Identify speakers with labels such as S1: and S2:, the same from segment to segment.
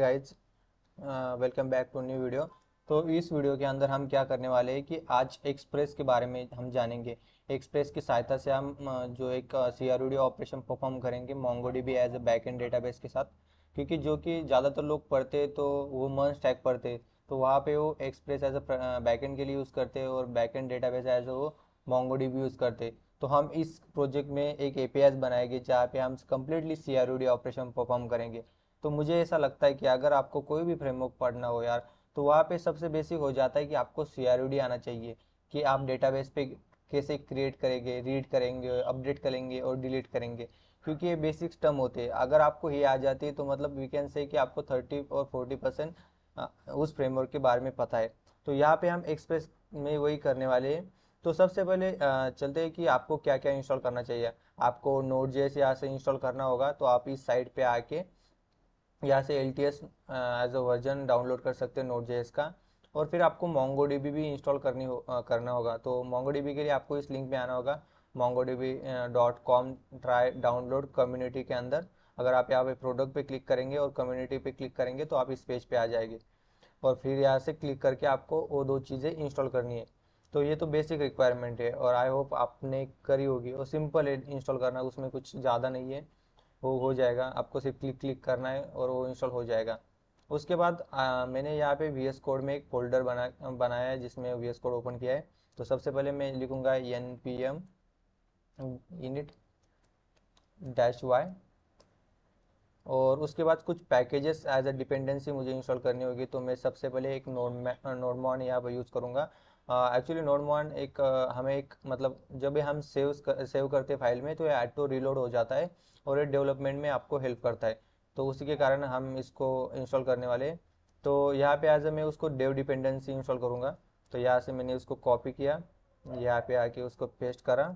S1: Guys, welcome back to new video. तो इस video के अंदर हम क्या करने वाले हैं कि आज एक्सप्रेस के बारे में हम जानेंगे। एक्सप्रेस की सहायता से हम जो एक CRUD ऑपरेशन परफॉर्म करेंगे MongoDB as a backend database के साथ। क्योंकि जो कि ज़्यादातर लोग पढ़ते तो वो मर्ज स्टैक पढ़ते, तो वहाँ पे वो एक्सप्रेस एज ए बैकएंड के लिए यूज़ करते और बैकएंड डेटाबेस एज वो MongoDB यूज़ करते। तो हम इस प्रोजेक्ट में एक APIs बनाएंगे जहाँ पे हम कम्प्लीटली CRUD ऑपरेशन परफॉर्म करेंगे। तो मुझे ऐसा लगता है कि अगर आपको कोई भी फ्रेमवर्क पढ़ना हो यार, तो वहाँ पे सबसे बेसिक हो जाता है कि आपको CRUD आना चाहिए कि आप डेटाबेस पे कैसे क्रिएट करेंगे, रीड करेंगे, अपडेट करेंगे और डिलीट करेंगे। क्योंकि ये बेसिक टर्म होते हैं, अगर आपको ये आ जाती है तो मतलब वी कैन से कि आपको 30 और 40% उस फ्रेमवर्क के बारे में पता है। तो यहाँ पे हम एक्सप्रेस में वही करने वाले हैं। तो सबसे पहले चलते हैं कि आपको क्या क्या इंस्टॉल करना चाहिए। आपको Node.js यहाँ से इंस्टॉल करना होगा, तो आप इस साइट पे आके यहाँ से LTS as a version download कर सकते हैं Node.js का। और फिर आपको MongoDB भी इंस्टॉल करना होगा। तो MongoDB के लिए आपको इस लिंक पे आना होगा mongodb.com ट्राई डाउनलोड कम्युनिटी के अंदर। अगर आप यहाँ पे प्रोडक्ट पे क्लिक करेंगे और कम्युनिटी पे क्लिक करेंगे तो आप इस पेज पे आ जाएंगे। और फिर यहाँ से क्लिक करके आपको वो दो चीज़ें इंस्टॉल करनी है। तो ये तो बेसिक रिक्वायरमेंट है और आई होप आपने करी होगी, और सिंपल है इंस्टॉल करना, उसमें कुछ ज़्यादा नहीं है। वो हो जाएगा, आपको सिर्फ क्लिक क्लिक करना है और वो इंस्टॉल हो जाएगा। उसके बाद मैंने यहाँ पे VS कोड में एक फोल्डर बनाया है जिसमें VS कोड ओपन किया है। तो सबसे पहले मैं लिखूँगा npm init -y। और उसके बाद कुछ पैकेजेस एज अ डिपेंडेंसी मुझे इंस्टॉल करनी होगी। तो मैं सबसे पहले एक नोडमॉन यहाँ पर यूज़ करूँगा। एक्चुअली नोडमॉन एक हमें एक मतलब जब भी हम सेव करते हैं फाइल में तो ये ऑटो रीलोड हो जाता है और ये डेवलपमेंट में आपको हेल्प करता है। तो उसी के कारण हम इसको इंस्टॉल करने वाले हैं। तो यहाँ पे एज मैं उसको डेव डिपेंडेंसी इंस्टॉल करूँगा। तो यहाँ से मैंने उसको कॉपी किया, यहाँ पे आके उसको पेस्ट करा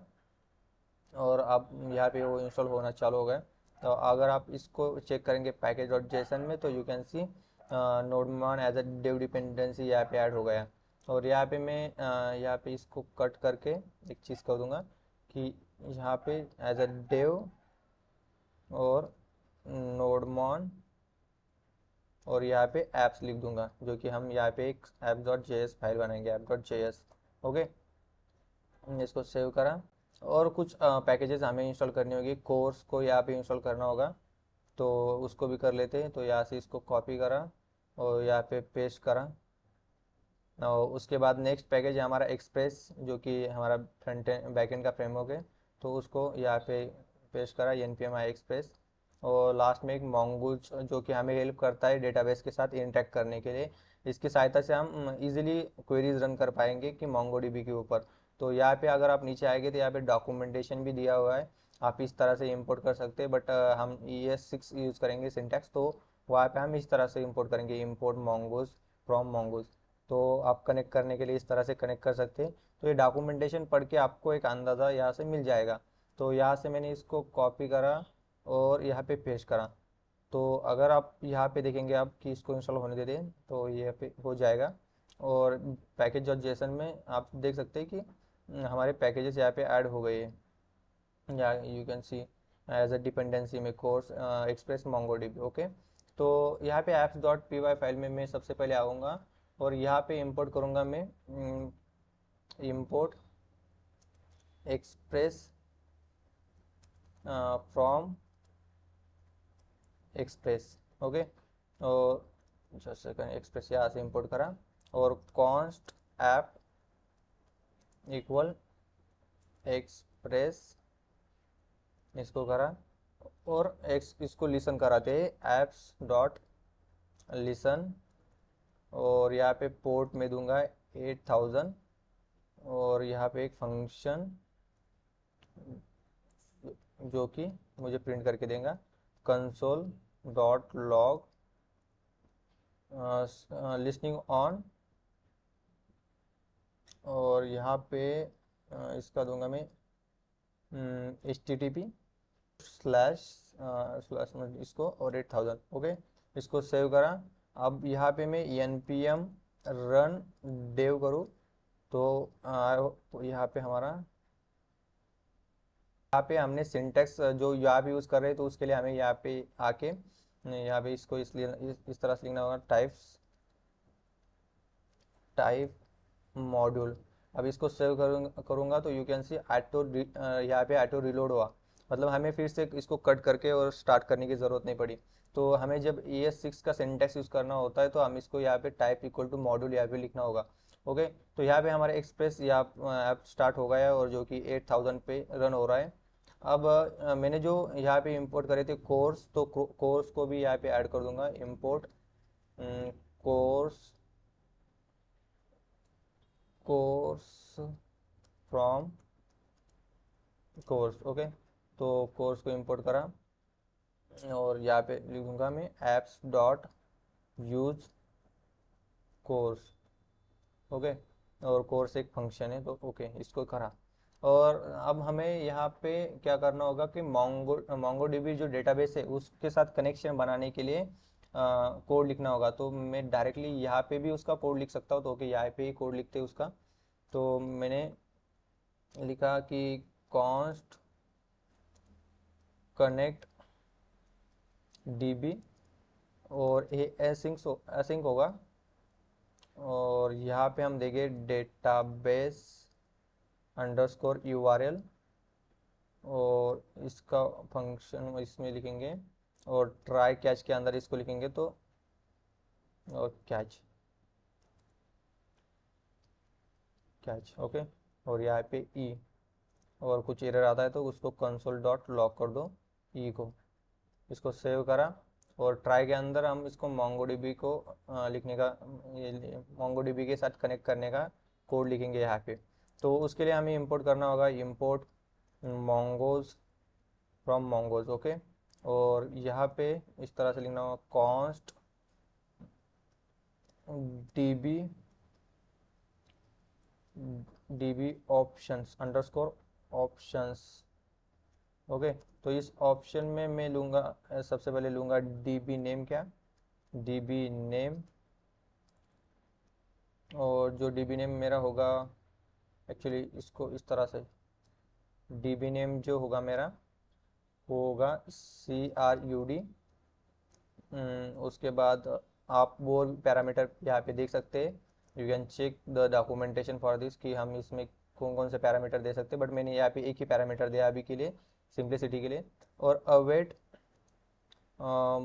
S1: और अब यहाँ पे वो इंस्टॉल होना चालू हो गया। तो अगर आप इसको चेक करेंगे पैकेज डॉट जेसन में तो you can see nodemon as a dev dependency यहाँ पे ऐड हो गया। और यहाँ पे मैं यहाँ पे इसको कट करके एक चीज़ कर दूंगा कि यहाँ पे एज अ डेव और नोडमॉन और यहाँ पे एप्स लिख दूंगा, जो कि हम यहाँ पे एक apps.js फाइल बनाएंगे app.js। ओके, इसको सेव करा। और कुछ पैकेजेस हमें इंस्टॉल करनी होगी, कोर्स को यहाँ पे इंस्टॉल करना होगा। तो उसको भी कर लेते हैं। तो यहाँ से इसको कॉपी करा और यहाँ पे पेस्ट करा। और उसके बाद नेक्स्ट पैकेज है हमारा एक्सप्रेस, जो कि हमारा फ्रंट एंड बैक एंड का फ्रेमवर्क है। तो उसको यहाँ पे पेस्ट करा npm i express। और लास्ट में एक mongoose जो कि हमें हेल्प करता है डेटाबेस के साथ इंटरेक्ट करने के लिए। इसकी सहायता से हम इजीली क्वेरीज रन कर पाएंगे कि MongoDB के ऊपर। तो यहाँ पे अगर आप नीचे आएंगे तो यहाँ पे डॉक्यूमेंटेशन भी दिया हुआ है, आप इस तरह से इंपोर्ट कर सकते हैं। बट हम ES6 यूज़ करेंगे सिंटैक्स, तो वहाँ पे हम इस तरह से इंपोर्ट करेंगे, इंपोर्ट mongoose फ्रॉम mongoose। तो आप कनेक्ट करने के लिए इस तरह से कनेक्ट कर सकते हैं। तो ये डॉक्यूमेंटेशन पढ़ के आपको एक अंदाज़ा यहाँ से मिल जाएगा। तो यहाँ से मैंने इसको कॉपी करा और यहाँ पे पेस्ट करा। तो अगर आप यहाँ पे देखेंगे आप कि इसको इंस्टॉल होने दे दें तो ये पे हो जाएगा। और पैकेज डॉट जेसन में आप देख सकते हैं कि हमारे पैकेजेस यहाँ पे ऐड हो गए हैं। या you can see as a dependency में कोर्स एक्सप्रेस MongoDB। ओके, तो यहाँ पे apps.py फाइल में मैं सबसे पहले आऊँगा और यहाँ पे इंपोर्ट करूँगा मैं import express from express. Okay, और जस्ट सेकंड, एक्सप्रेस यहाँ से इंपोर्ट करा और कॉन्स्ट ऐप इक्वल एक्सप्रेस इसको करा। और इसको लिसन कराते हैं एप्स डॉट लिसन। और यहाँ पे पोर्ट में दूंगा 8000। और यहाँ पे एक फंक्शन जो कि मुझे प्रिंट करके देगा console dot log listening on. और यहाँ पे इसका दूंगा मैं HTTP स्लैश स्लैश इसको और 8000। ओके, इसको सेव करा। अब यहाँ पे मैं npm रन डेव करूँ तो यहाँ पे हमारा यहाँ पे हमने सिंटेक्स जो यहाँ पे यूज़ कर रहे हैं, तो उसके लिए हमें यहाँ पे आके यहाँ पे इसको इसलिए इस तरह से लिखना होगा, टाइप मॉड्यूल। अब इसको सेव करूँगा तो यू कैन सी ऑटो, यहाँ पे ऑटो रिलोड हुआ, मतलब हमें फिर से इसको कट करके और स्टार्ट करने की ज़रूरत नहीं पड़ी। तो हमें जब ES6 का सिंटेक्स यूज़ करना होता है तो हम इसको यहाँ पे टाइप इक्वल टू मॉड्यूल यहाँ पे लिखना होगा। ओके, तो यहाँ पे हमारा एक्सप्रेस यहाँ ऐप स्टार्ट हो गया है और जो कि 8000 पे रन हो रहा है। अब मैंने जो यहाँ पे इंपोर्ट करे थे कोर्स, तो कोर्स को भी यहाँ पे ऐड कर दूंगा, import course, course from course. Okay, तो कोर्स को इंपोर्ट करा और यहाँ पे लिखूंगा मैं apps dot use course. Okay, और कोर्स एक फंक्शन है तो ओके, इसको करा। और अब हमें यहाँ पे क्या करना होगा कि मोंगो डीबी जो डेटाबेस है उसके साथ कनेक्शन बनाने के लिए कोड लिखना होगा। तो मैं डायरेक्टली यहाँ पे भी उसका कोड लिख सकता हूँ, तो ओके यहाँ पे ही कोड लिखते हैं उसका। तो मैंने लिखा कि कॉन्स्ट कनेक्ट डीबी, और ये एसिंक होगा, और यहाँ पे हम देंगे डेटाबेस अंडरस्कोर URL, और इसका फंक्शन इसमें लिखेंगे, और ट्राई कैच के अंदर इसको लिखेंगे तो, और कैच ओके। और यहाँ पे ई, और कुछ एरर आता है तो उसको कंसोल डॉट लॉग कर दो ई को। इसको सेव करा, और ट्राई के अंदर हम इसको मोंगोडीबी को लिखने का, मोंगोडीबी के साथ कनेक्ट करने का कोड लिखेंगे यहाँ पे। तो उसके लिए हमें इंपोर्ट करना होगा, import mongoose from mongoose. Okay, और यहाँ पे इस तरह से लिखना होगा, const dB dB options underscore options. Okay, तो इस ऑप्शन में मैं लूँगा, सबसे पहले लूँगा डीबी नेम, क्या डीबी नेम, और जो डीबी नेम मेरा होगा, एक्चुअली इसको इस तरह से, डीबी नेम जो होगा मेरा वो होगा CRUD। उसके बाद आप वो पैरामीटर यहाँ पे देख सकते हैं, you can check the documentation for this कि हम इसमें कौन कौन से पैरामीटर दे सकते हैं, बट मैंने यहाँ पे एक ही पैरामीटर दिया अभी के लिए, सिंप्लिसिटी के लिए। और अवेट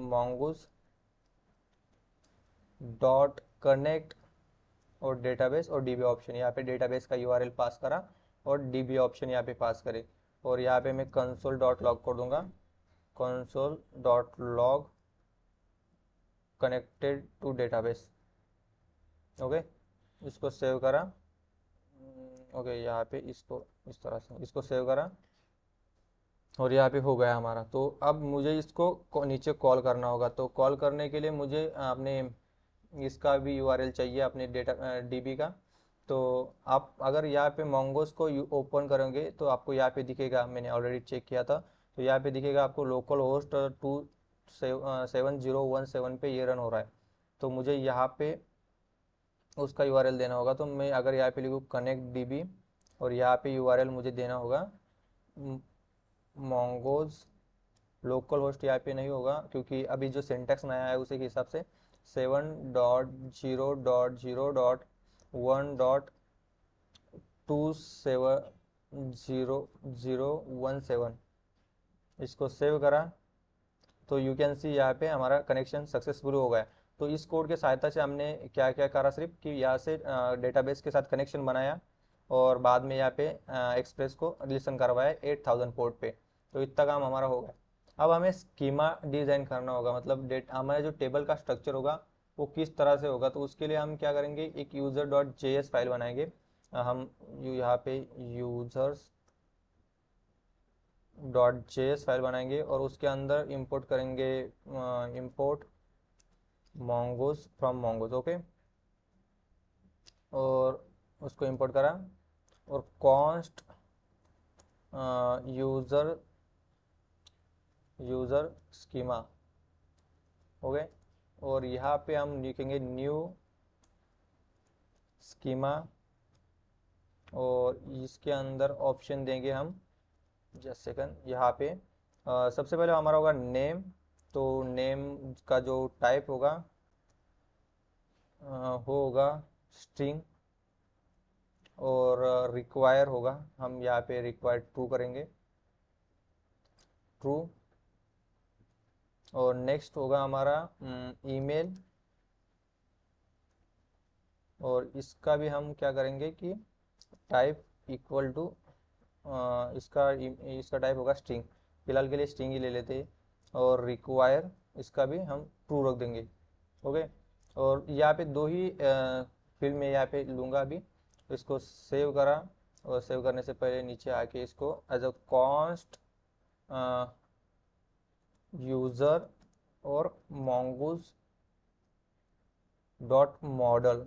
S1: mongoose डॉट कनेक्ट, और डेटाबेस और डीबी ऑप्शन, यहाँ पे डेटाबेस का URL पास करा और डीबी ऑप्शन यहाँ पे पास करे, और यहाँ पे मैं कंसोल डॉट लॉग कर दूंगा, console dot log connected to database. Okay, इसको सेव करा। ओके, यहाँ पे इसको इस तरह से इसको सेव करा, और यहाँ पे हो गया हमारा। तो अब मुझे इसको नीचे कॉल करना होगा, तो कॉल करने के लिए मुझे अपने इसका भी URL चाहिए, अपने डेटा डीबी का। तो आप अगर यहाँ पे मोंगोस को ओपन करेंगे तो आपको यहाँ पे दिखेगा, मैंने ऑलरेडी चेक किया था, तो यहाँ पे दिखेगा आपको लोकल होस्ट 27017 पे ये रन हो रहा है। तो मुझे यहाँ पे उसका URL देना होगा, तो मैं अगर यहाँ पे लिखूँ कनेक्ट डीबी, और यहाँ पे URL मुझे देना होगा मोंगोज लोकल होस्ट, यहाँ पे नहीं होगा क्योंकि अभी जो सिंटेक्स नया है उसी के हिसाब से 7.0.0.1.27017, इसको सेव करा। तो यू कैन सी यहाँ पे हमारा कनेक्शन सक्सेसफुल हो गया। तो इस कोड के सहायता से हमने क्या क्या करा, सिर्फ कि यहाँ से डेटाबेस के साथ कनेक्शन बनाया, और बाद में यहाँ पे एक्सप्रेस को लिसन करवाया 8000 पोर्ट पे। तो इतना काम हमारा हो गया। अब हमें स्कीमा डिज़ाइन करना होगा, मतलब हमारा जो टेबल का स्ट्रक्चर होगा वो किस तरह से होगा। तो उसके लिए हम क्या करेंगे, एक यूज़र डॉट JS फाइल बनाएंगे। हम यहाँ पे यूजर्स डॉट JS फाइल बनाएंगे, और उसके अंदर इंपोर्ट करेंगे, import mongoose from mongoose। Okay, और उसको इंपोर्ट करा, और const user user schema. Okay, और यहाँ पे हम लिखेंगे न्यू स्कीमा, और इसके अंदर ऑप्शन देंगे हम, जस्ट सेकंड, यहाँ पे सबसे पहले हमारा होगा नेम, तो नेम का जो टाइप होगा वो होगा स्ट्रिंग, और रिक्वायर होगा, हम यहाँ पे रिक्वायर ट्रू करेंगे, ट्रू। और नेक्स्ट होगा हमारा ईमेल, और इसका भी हम क्या करेंगे कि टाइप इक्वल टू इसका टाइप होगा स्ट्रिंग, फिलहाल के लिए स्ट्रिंग ही ले लेते हैं। और रिक्वायर, इसका भी हम ट्रू रख देंगे। ओके। और यहाँ पे दो ही फील्ड में यहाँ पे लूँगा अभी। इसको सेव करा, और सेव करने से पहले नीचे आके इसको एज अ कॉन्स्ट यूज़र और mongoose डॉट मॉडल,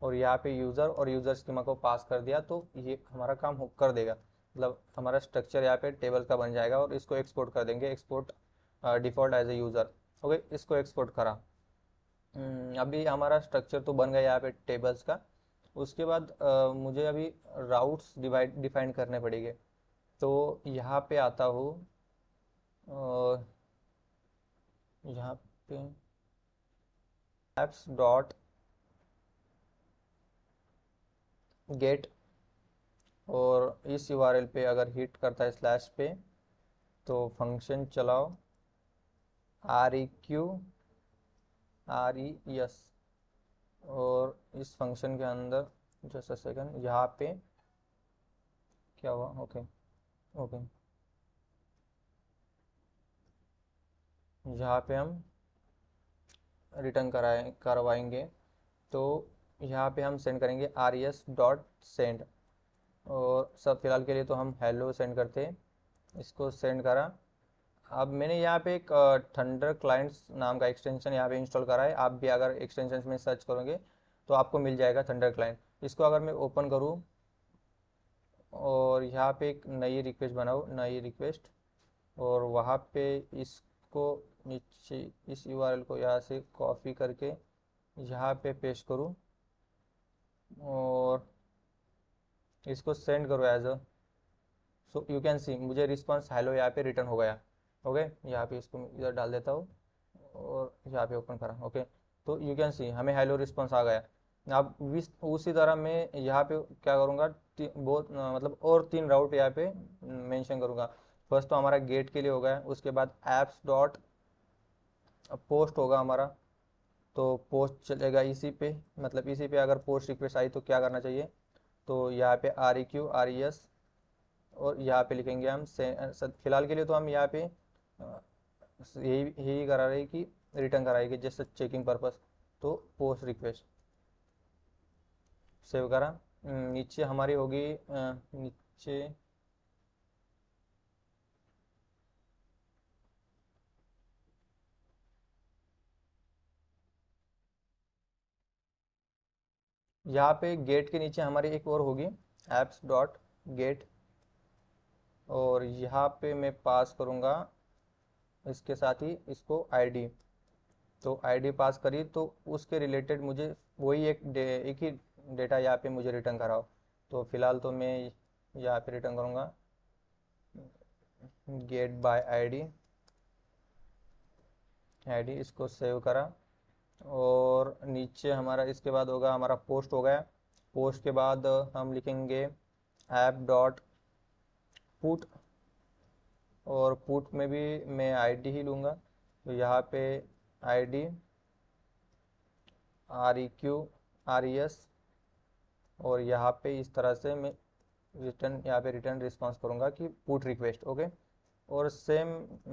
S1: और यहाँ पे यूज़र और यूज़र स्कीमा को पास कर दिया, तो ये हमारा काम कर देगा। मतलब हमारा स्ट्रक्चर यहाँ पे टेबल का बन जाएगा, और इसको एक्सपोर्ट कर देंगे, export default as a user. Okay, इसको एक्सपोर्ट करा। अभी हमारा स्ट्रक्चर तो बन गया यहाँ पे टेबल्स का। उसके बाद मुझे अभी राउट्स डिफाइन करने पड़ेंगे। तो यहाँ पे आता हूँ, और यहाँ पे एप्स डॉट गेट, और इस यूआरएल पे अगर हिट करता है स्लैश पे, तो फंक्शन चलाओ REQ RES, और इस फंक्शन के अंदर जस्ट अ सेकंड, यहाँ पे क्या हुआ? ओके, ओके, यहाँ पे हम रिटर्न करवाएंगे। तो यहाँ पे हम सेंड करेंगे RES.send, और सब फिलहाल के लिए तो हम हेलो सेंड करते हैं। इसको सेंड करा। अब मैंने यहाँ पे एक थंडर क्लाइंट्स नाम का एक्सटेंशन यहाँ पे इंस्टॉल करा है। आप भी अगर एक्सटेंशन में सर्च करोगे तो आपको मिल जाएगा थंडर क्लाइंट। इसको अगर मैं ओपन करूँ, और यहाँ पे एक नई रिक्वेस्ट बनाऊँ, नई रिक्वेस्ट, और वहाँ पे इसको नीचे इस यूआरएल को यहाँ से कॉपी करके यहाँ पे पेस्ट करूँ, और इसको सेंड करो as a. So you can see मुझे रिस्पॉन्स हेलो यहाँ पे रिटर्न हो गया। ओके, यहाँ पे इसको इधर डाल देता हूँ, और यहाँ पे ओपन करा। ओके, तो यू कैन सी हमें हेलो रिस्पॉन्स आ गया। अब उसी तरह मैं यहाँ पे क्या करूँगा, बहुत मतलब और 3 राउट यहाँ पे मेंशन करूँगा। फर्स्ट तो हमारा गेट के लिए हो गया, उसके बाद एप्स डॉट पोस्ट होगा हमारा, तो पोस्ट चलेगा इसी पे। मतलब इसी पे अगर पोस्ट रिक्वेस्ट आई तो क्या करना चाहिए, तो यहाँ पे REQ RES, और यहाँ पे लिखेंगे हम फिलहाल के लिए तो हम यहाँ पे यही यही करा रहे कि रिटर्न कराएगी जस्ट चेकिंग पर्पस। तो पोस्ट रिक्वेस्ट सेव करा। नीचे हमारी होगी नीचे यहाँ पे गेट के नीचे हमारी एक और होगी, एप्स डॉट गेट, और यहाँ पे मैं पास करूँगा इसके साथ ही इसको आईडी। तो आईडी पास करी तो उसके रिलेटेड मुझे वही एक ही डेटा यहाँ पे मुझे रिटर्न कराओ। तो फिलहाल तो मैं यहाँ पे रिटर्न करूँगा गेट बाय आईडी, इसको सेव करा। और नीचे हमारा इसके बाद होगा हमारा पोस्ट हो गया। पोस्ट के बाद हम लिखेंगे ऐप डॉट पुट, और पुट में भी मैं आईडी ही लूँगा। तो यहाँ पे आईडी REQ RES, और यहाँ पे इस तरह से मैं यहाँ पे रिटर्न रिस्पॉन्स करूँगा कि पुट रिक्वेस्ट। ओके, और सेम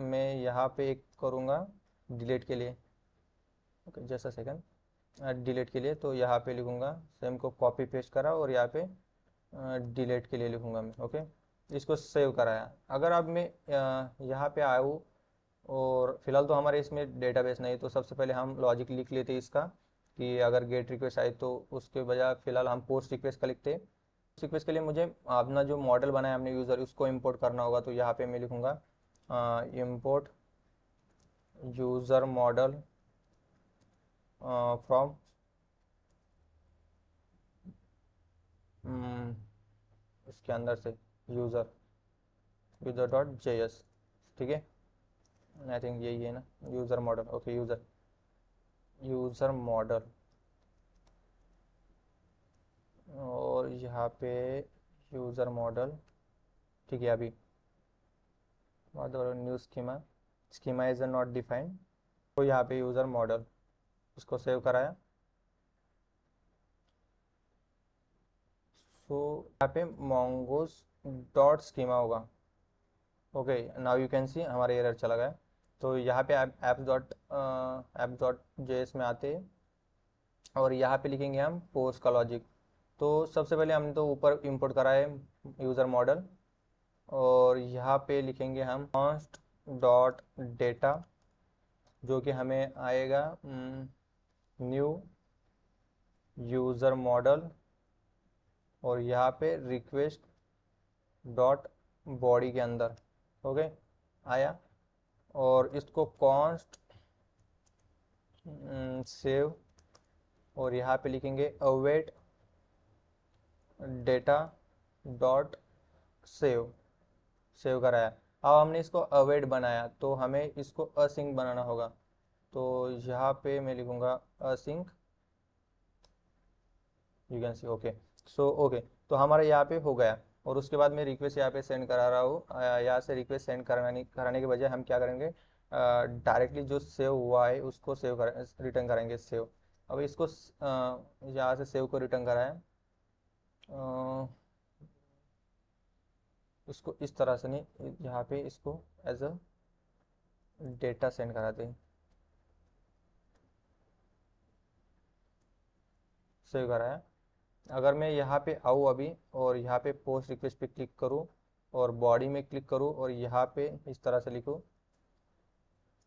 S1: मैं यहाँ पे एक करूँगा डिलीट के लिए। Okay, just a second, delete के लिए तो यहाँ पे लिखूँगा, सेम को कॉपी पेस्ट करा, और यहाँ पे डिलीट के लिए लिखूँगा मैं। ओके, इसको सेव कराया। अगर अब मैं यहाँ पे आया हूँ, और फिलहाल तो हमारे इसमें डेटाबेस नहीं, तो सबसे पहले हम लॉजिक लिख लेते हैं इसका, कि अगर गेट रिक्वेस्ट आए तो उसके बजाय फिलहाल हम पोस्ट रिक्वेस्ट का लिखते हैं। पोस्ट रिक्वेस्ट के लिए मुझे अपना जो मॉडल बनाया हमने यूज़र, उसको इंपोर्ट करना होगा। तो यहाँ पे मैं लिखूँगा इंपोर्ट यूज़र मॉडल फ्रॉम इसके अंदर से यूज़र यूज़र डॉट JS। ठीक है, आई थिंक यही है ना, user model. Okay, user model, और यहाँ पे यूज़र मॉडल, ठीक है। अभी new schema, schema is not defined, तो यहाँ पे यूज़र मॉडल, उसको सेव कराया। सो यहाँ पे mongoose डॉट स्कीमा होगा। ओके, नाउ यू कैन सी हमारा एरर चला गया। तो यहाँ पे apps.js में आते हैं, और यहाँ पे लिखेंगे हम पोस्ट का लॉजिक। तो सबसे पहले हमने तो ऊपर इंपोर्ट करा है यूज़र मॉडल, और यहाँ पे लिखेंगे हम const डॉट डेटा, जो कि हमें आएगा न्यू यूज़र मॉडल, और यहाँ पे रिक्वेस्ट डॉट बॉडी के अंदर। ओके, आया। और इसको कॉन्स्ट सेव, और यहाँ पे लिखेंगे await data dot save, save कराया। अब हमने इसको अवेट बनाया, तो हमें इसको असिंक बनाना होगा। तो यहाँ पे मैं लिखूँगा async, you can C. Okay, so okay, तो हमारा यहाँ पे हो गया। और उसके बाद मैं रिक्वेस्ट यहाँ पे सेंड करा रहा हूँ। यहाँ से रिक्वेस्ट सेंड कराने के बजाय हम क्या करेंगे, डायरेक्टली जो सेव हुआ है उसको रिटर्न करेंगे सेव। अब इसको यहाँ से सेव को रिटर्न कराया, इसको इस तरह से नहीं, यहाँ पे इसको एज अ डेटा सेंड कराते हैं, सेव कराया। अगर मैं यहाँ पे आऊँ अभी, और यहाँ पे पोस्ट रिक्वेस्ट पे क्लिक करूँ, और बॉडी में क्लिक करूँ, और यहाँ पे इस तरह से लिखूँ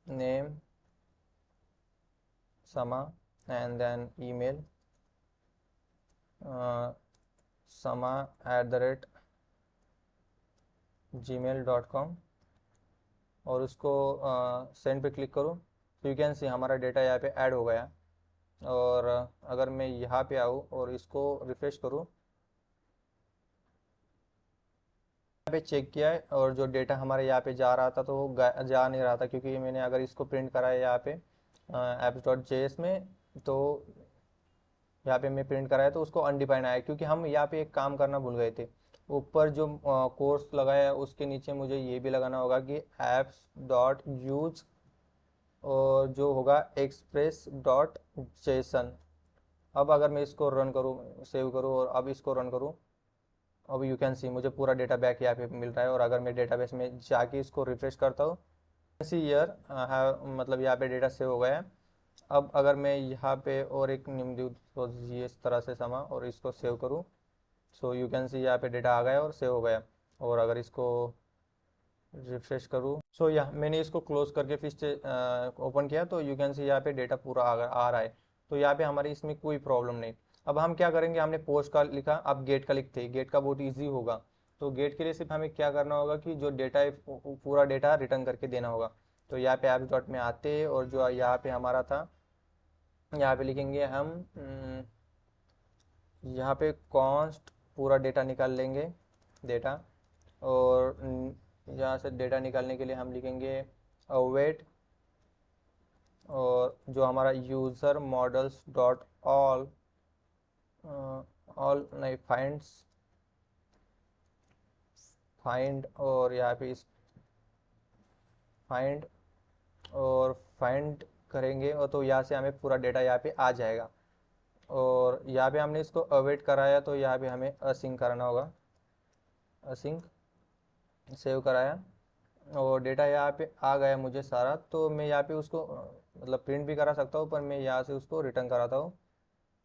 S1: नेम समा एंड देन ईमेल sama@gmail.com, और उसको सेंड पे क्लिक करूँ, तो यू कैन सी हमारा डेटा यहाँ पे ऐड हो गया। और अगर मैं यहाँ पे आऊँ और इसको रिफ्रेश करूँ, यहाँ पे चेक किया है, और जो डेटा हमारे यहाँ पे जा रहा था तो वो जा नहीं रहा था, क्योंकि मैंने अगर इसको प्रिंट करा है यहाँ पे apps.js में, तो यहाँ पे मैं प्रिंट कराया तो उसको अनडिफाइंड आया, क्योंकि हम यहाँ पे एक काम करना भूल गए थे। ऊपर जो कोर्स लगाया है उसके नीचे मुझे ये भी लगाना होगा कि apps.use, और जो होगा एक्सप्रेस डॉट जेसन। अब अगर मैं इसको रन करूँ, सेव करूँ, और अब इसको रन करूँ, अब यू कैन सी मुझे पूरा डेटा बैक यहाँ पे मिल रहा है। और अगर मैं डेटाबेस में जाके इसको रिफ्रेश करता हूँ, सी ईयर मतलब यहाँ पे डेटा सेव हो गया है। अब अगर मैं यहाँ पे और एक निम्नलिखित तो ये इस तरह से समा, और इसको सेव करूँ, सो यू कैन सी यहाँ पे डेटा आ गया और सेव हो गया। और अगर इसको रिफ्रेश करूँ, सो या मैंने इसको क्लोज करके फिर से ओपन किया, तो यू कैन सी यहाँ पे डेटा पूरा आ रहा है। तो यहाँ पे हमारी इसमें कोई प्रॉब्लम नहीं। अब हम क्या करेंगे, हमने पोस्ट का लिखा, अब गेट का लिखते हैं। गेट का बहुत ईजी होगा। तो गेट के लिए सिर्फ हमें क्या करना होगा कि जो डेटा है पूरा डेटा रिटर्न करके देना होगा। तो यहाँ पे ऐप्स डॉट में आते हैं, और जो यहाँ पे हमारा था, यहाँ पे लिखेंगे हम यहाँ पे कॉन्स्ट पूरा डेटा निकाल लेंगे, डेटा। और यहाँ से डेटा निकालने के लिए हम लिखेंगे अवेट, और जो हमारा user models dot all, all नहीं, फाइंड, और यहाँ पे इस फाइंड, और फाइंड करेंगे, और तो यहाँ से हमें पूरा डेटा यहाँ पे आ जाएगा। और यहाँ पे हमने इसको अवेट कराया, तो यहाँ पे हमें असिंक कराना होगा, असिंक सेव कराया, और डेटा यहाँ पे आ गया मुझे सारा। तो मैं यहाँ पे उसको मतलब प्रिंट भी करा सकता हूँ, पर मैं यहाँ से उसको रिटर्न कराता हूँ।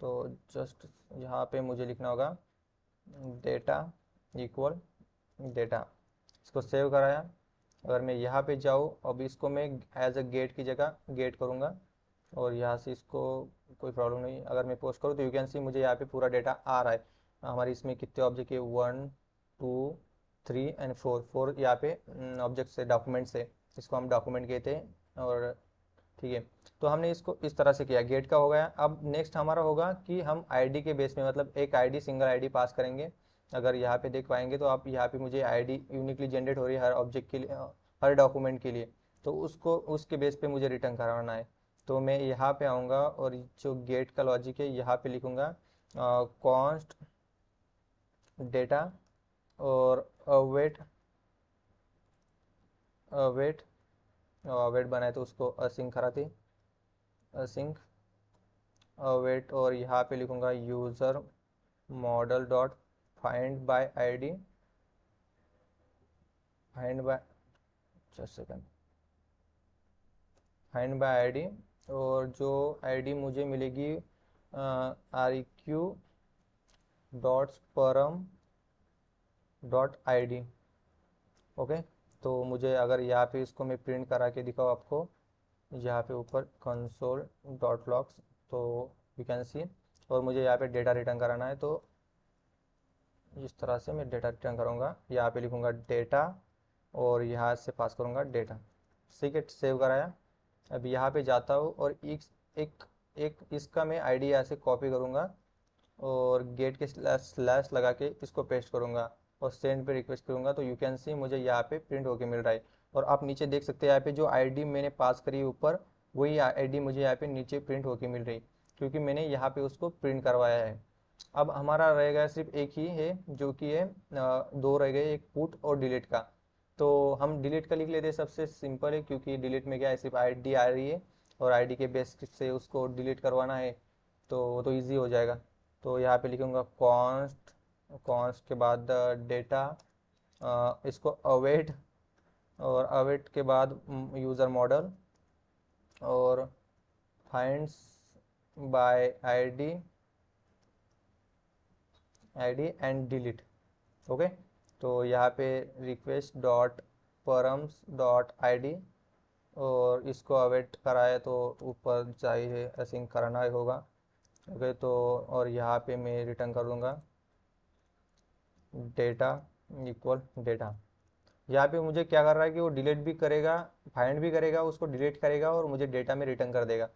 S1: तो जस्ट यहाँ पे मुझे लिखना होगा डेटा इक्वल डेटा, इसको सेव कराया। अगर मैं यहाँ पे जाऊँ, अब इसको मैं एज अ गेट की जगह गेट करूँगा, और यहाँ से इसको कोई प्रॉब्लम नहीं। अगर मैं पोस्ट करूँ तो यू कैन सी मुझे यहाँ पे पूरा डेटा आ रहा है। हमारी इसमें कितने ऑब्जेक्ट है, 1 2 3 एंड 4 यहाँ पे ऑब्जेक्ट से, डॉक्यूमेंट से, इसको हम डॉक्यूमेंट कहते हैं। और ठीक है, तो हमने इसको इस तरह से किया, गेट का हो गया। अब नेक्स्ट हमारा होगा कि हम आईडी के बेस में, मतलब एक आईडी, सिंगल आईडी पास करेंगे। अगर यहाँ पे देख पाएंगे तो आप, यहाँ पे मुझे आईडी यूनिकली जनरेट हो रही है हर ऑब्जेक्ट के लिए, हर डॉक्यूमेंट के लिए। तो उसको उसके बेस पे मुझे रिटर्न कराना है। तो मैं यहाँ पे आऊँगा और जो गेट का लॉजिक है यहाँ पे लिखूँगा कॉन्स्ट डेटा और अवेट अवेट अवेट बनाए तो उसको असिंक कराती असिंक अवेट, और यहाँ पे लिखूँगा user model dot find bye ID find by just second find by ID, और जो आईडी मुझे मिलेगी REQ डॉट परम डॉट ID। ओके, तो मुझे अगर यहाँ पे इसको मैं प्रिंट करा के दिखाऊँ आपको, यहाँ पे ऊपर कंसोल डॉट लॉग्स, तो यू कैन सी, और मुझे यहाँ पे डेटा रिटर्न कराना है, तो इस तरह से मैं डेटा रिटर्न करूँगा। यहाँ पे लिखूँगा डेटा और यहाँ से पास करूँगा डेटा। ठीक है, सेव कराया। अब यहाँ पे जाता हूँ और एक एक एक इसका मैं आईडी यहाँ से कॉपी करूँगा और गेट के स्लैश लगा के इसको पेस्ट करूँगा और सेंड पे रिक्वेस्ट करूँगा, तो यू कैन सी मुझे यहाँ पे प्रिंट होके मिल रहा है। और आप नीचे देख सकते हैं यहाँ पे जो आईडी मैंने पास करी ऊपर, वही आईडी मुझे यहाँ पे नीचे प्रिंट होके मिल रही, क्योंकि मैंने यहाँ पे उसको प्रिंट करवाया है। अब हमारा रहेगा सिर्फ एक ही है, जो कि है दो रह गए, एक पुट और डिलीट का। तो हम डिलीट का लिख लेते हैं, सबसे सिंपल है, क्योंकि डिलीट में क्या है, सिर्फ आईडी आ रही है और आईडी के बेस से उसको डिलीट करवाना है, तो ईजी हो जाएगा। तो यहाँ पे लिखूँगा कॉन्स्ट कॉन्स्ट के बाद डेटा, इसको अवेट, और अवेट के बाद यूज़र मॉडल और finds bye ID and delete. Okay, तो यहाँ पे request dot params dot ID, और इसको अवेट कराए तो ऊपर चाहिए असिंक कराना ही होगा। ओके, तो और यहाँ पे मैं रिटर्न कर दूंगा डेटा इक्वल डेटा। यहाँ पे मुझे क्या कर रहा है कि वो डिलीट भी करेगा, फाइंड भी करेगा, उसको डिलीट करेगा और मुझे डेटा में रिटर्न कर देगा।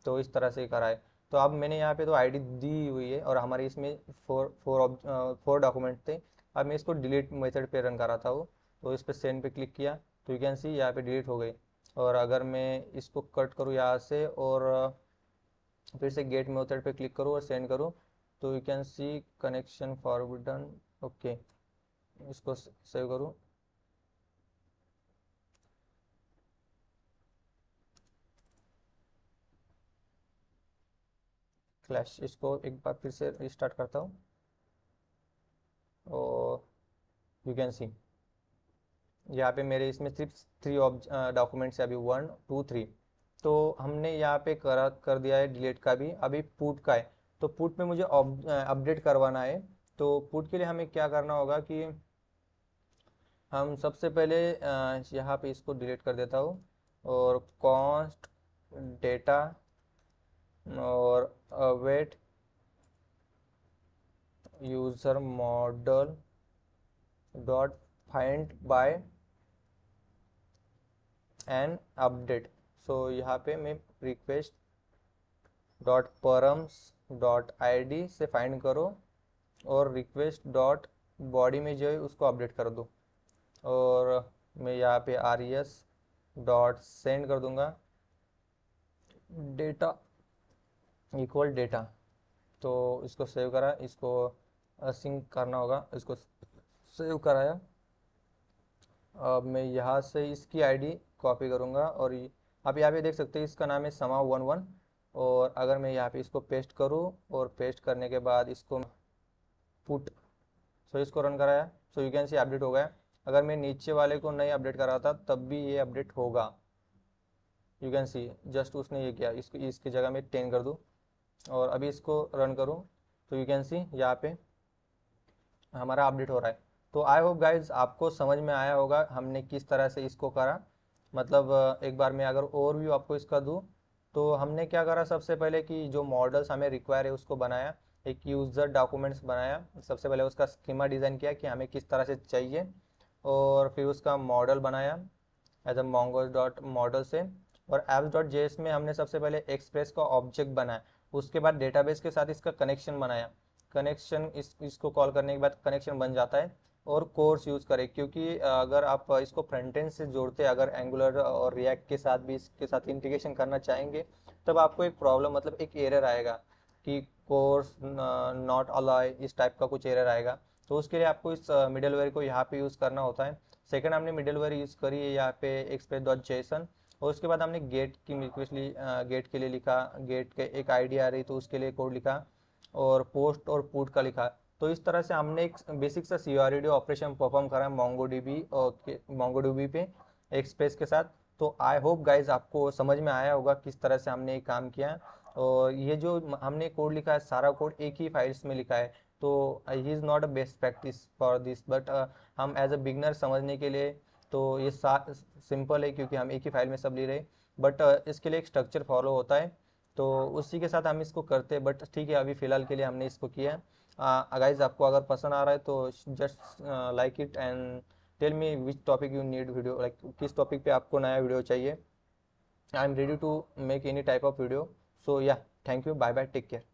S1: तो इस तरह से करा है। तो अब मैंने यहाँ पे तो आईडी दी हुई है और हमारे इसमें फोर डॉक्यूमेंट थे। अब मैं इसको डिलीट मेथड पे रन कराता हूँ, तो इस पर सेंड पे क्लिक किया तो यू कैन सी यहाँ पे डिलीट हो गई। और अगर मैं इसको कट करूँ यहाँ से और फिर से गेट मेथड पे क्लिक करूँ और सेंड करूँ, तो you can see connection forwarding. Okay, इसको सेव करूँ। क्लैश, इसको एक बार फिर से रिस्टार्ट करता हूँ और यू कैन सी यहाँ पे मेरे इसमें सिर्फ थ्री डॉक्यूमेंट्स है, अभी 1 2 3। तो हमने यहाँ पे कर दिया है डिलीट का भी, अभी पुट का है। तो पुट में मुझे अपडेट करवाना है। तो पुट के लिए हमें क्या करना होगा कि हम सबसे पहले यहाँ पे इसको डिलीट कर देता हूँ और कॉन्स्ट डेटा और await user model dot find by and update. So यहाँ पे मैं request dot params dot ID से फाइंड करो और रिक्वेस्ट डॉट बॉडी में जो है उसको अपडेट कर दो, और मैं यहाँ पे RES डॉट सेंड कर दूंगा डेटा इक्वल डेटा। तो इसको सेव करा, इसको सिंक करना होगा, इसको सेव कराया। अब मैं यहाँ से इसकी आईडी कॉपी करूँगा और आप यहाँ पे देख सकते हैं इसका नाम है Sama11। और अगर मैं यहाँ पे इसको पेस्ट करूँ और पेस्ट करने के बाद इसको पुट, सो इसको रन कराया, सो यू कैन सी अपडेट हो गया। अगर मैं नीचे वाले को नहीं अपडेट कराता तब भी ये अपडेट होगा, यू कैन सी जस्ट उसने ये किया, इसको इसकी जगह में 10 कर दूँ और अभी इसको रन करूँ तो यू कैन सी यहाँ पे हमारा अपडेट हो रहा है। तो आई होप गाइज आपको समझ में आया होगा हमने किस तरह से इसको करा। मतलब एक बार मैं अगर ओवरव्यू आपको इसका दूँ, तो हमने क्या करा, सबसे पहले कि जो मॉडल्स हमें रिक्वायर है उसको बनाया, एक यूज़र डॉक्यूमेंट्स बनाया। सबसे पहले उसका स्कीमा डिज़ाइन किया कि हमें किस तरह से चाहिए, और फिर उसका मॉडल बनाया as a mongoose dot model से। और apps डॉट JS में हमने सबसे पहले एक्सप्रेस का ऑब्जेक्ट बनाया, उसके बाद डेटाबेस के साथ इसका कनेक्शन बनाया। कनेक्शन इसको कॉल करने के बाद कनेक्शन बन जाता है, और कोर्स यूज़ करें, क्योंकि अगर आप इसको फ्रंट एंड से जोड़ते अगर एंगुलर और रिएक्ट के साथ भी इसके साथ इंटीग्रेशन करना चाहेंगे, तब आपको एक प्रॉब्लम मतलब एक एरर आएगा कि कोर्स नॉट अलाउ, इस टाइप का कुछ एरर आएगा। तो उसके लिए आपको इस मिडलवेयर को यहाँ पे यूज़ करना होता है। सेकंड हमने मिडलवेयर यूज़ करी है यहाँ पे express.json, और उसके बाद हमने गेट की रिक्वेस्ट ली, गेट के लिए लिखा, गेट के एक आईडी आ रही तो उसके लिए कोड लिखा, और पोस्ट और पुट का लिखा। तो इस तरह से हमने एक बेसिक सा CRUD ऑपरेशन परफॉर्म करा मोंगोडीबी और मोंगोडीबी पे एक्सप्रेस के साथ। तो आई होप गाइज आपको समझ में आया होगा किस तरह से हमने ये काम किया है। और ये जो हमने कोड लिखा है सारा कोड एक ही फाइल्स में लिखा है। तो he is not a best practice for this, but हम एज अ बिगनर समझने के लिए तो ये सिंपल है, क्योंकि हम एक ही फाइल में सब ले रहे। बट इसके लिए एक स्ट्रक्चर फॉलो होता है, तो उसी के साथ हम इसको करते हैं। बट ठीक है, अभी फ़िलहाल के लिए हमने इसको किया है। गाइज आपको अगर पसंद आ रहा है तो just like it and tell me which topic you need video, like किस टॉपिक पे आपको नया वीडियो चाहिए। I am ready to make any type of video. So yeah, thank you, bye bye, take care.